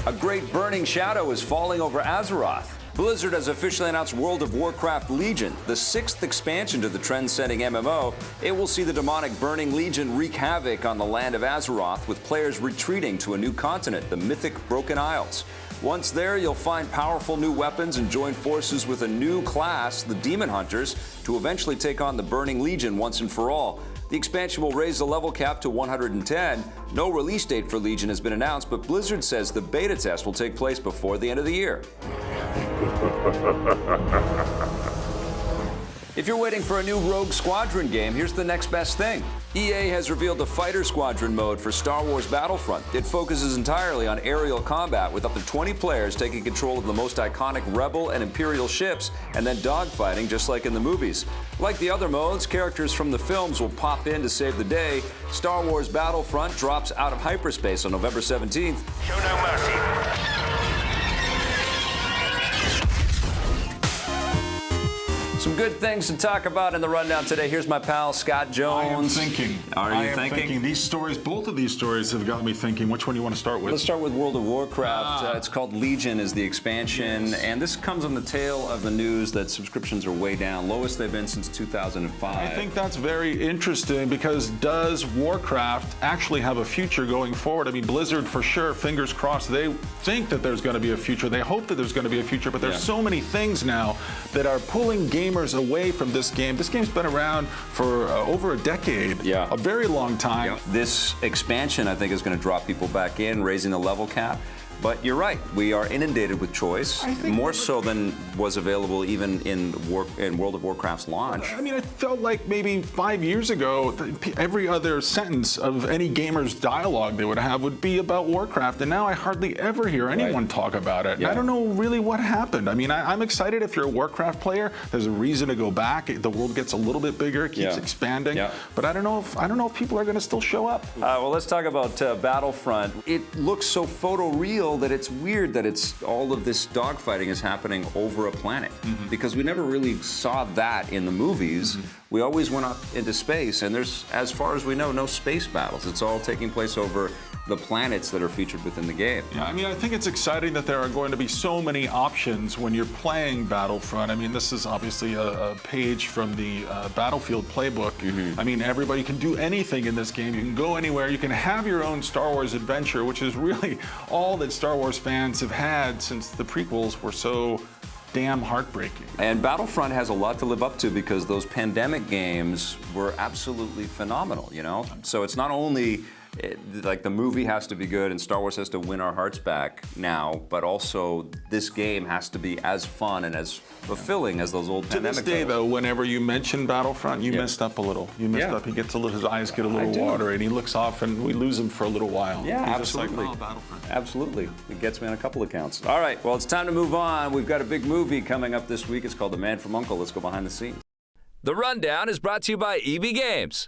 A great burning shadow is falling over Azeroth. Blizzard has officially announced World of Warcraft Legion, the 6th expansion to the trend-setting MMO. It will see the demonic Burning Legion wreak havoc on the land of Azeroth, with players retreating to a new continent, the mythic Broken Isles. Once there, you'll find powerful new weapons and join forces with a new class, the Demon Hunters, to eventually take on the Burning Legion once and for all. The expansion will raise the level cap to 110. No release date for Legion has been announced, but Blizzard says the beta test will take place before the end of the year. If you're waiting for a new Rogue Squadron game, here's the next best thing. EA has revealed the Fighter Squadron mode for Star Wars Battlefront. It focuses entirely on aerial combat, with up to 20 players taking control of the most iconic Rebel and Imperial ships, and then dogfighting just like in the movies. Like the other modes, characters from the films will pop in to save the day. Star Wars Battlefront drops out of hyperspace on November 17th. Show no mercy. Some good things to talk about in the rundown today. Here's my pal, Scott Jones. I am thinking. Are you thinking? These stories, both of these stories have got me thinking. Which one do you want to start with? Let's start with World of Warcraft. It's called Legion is the expansion. Yes. And this comes on the tail of the news that subscriptions are way down. Lowest they've been since 2005. I think that's very interesting, because does Warcraft actually have a future going forward? I mean, Blizzard, for sure, fingers crossed, they think that there's going to be a future. They hope that there's going to be a future, but there's so many things now that are pulling gamers away from this game. This game's been around for over a decade, a very long time. This expansion, I think, is going to draw people back in, raising the level cap. But you're right, we are inundated with choice, more so than was available even in World of Warcraft's launch. I mean, I felt like maybe 5 years ago, every other sentence of any gamer's dialogue they would have would be about Warcraft, and now I hardly ever hear anyone talk about it. And I don't know really what happened. I mean, I'm excited if you're a Warcraft player. There's a reason to go back. The world gets a little bit bigger, it keeps expanding. But I don't know if people are going to still show up. Well, let's talk about Battlefront. It looks so photoreal that it's weird that all of this dogfighting is happening over a planet, because we never really saw that in the movies. We always went up into space, and there's, as far as we know, no space battles. It's all taking place over the planets that are featured within the game. Yeah, I mean, I think it's exciting that there are going to be so many options when you're playing Battlefront. I mean, this is obviously a page from the Battlefield playbook. I mean, everybody can do anything in this game. You can go anywhere. You can have your own Star Wars adventure, which is really all that Star Wars fans have had since the prequels were so damn heartbreaking. And Battlefront has a lot to live up to, because those pandemic games were absolutely phenomenal, you know? So it's not only like the movie has to be good and Star Wars has to win our hearts back now, but also this game has to be as fun and as fulfilling as those old pandemic To this day, though, whenever you mention Battlefront, you messed up a little. You messed up. He gets his eyes get a little watery, and he looks off, and we lose him for a little while. Yeah, He's absolutely. Just like, oh, Battlefront. Absolutely. It gets me on a couple accounts. All right, well, it's time to move on. We've got a big movie coming up this week. It's called The Man from U.N.C.L.E. Let's go behind the scenes. The Rundown is brought to you by EB Games.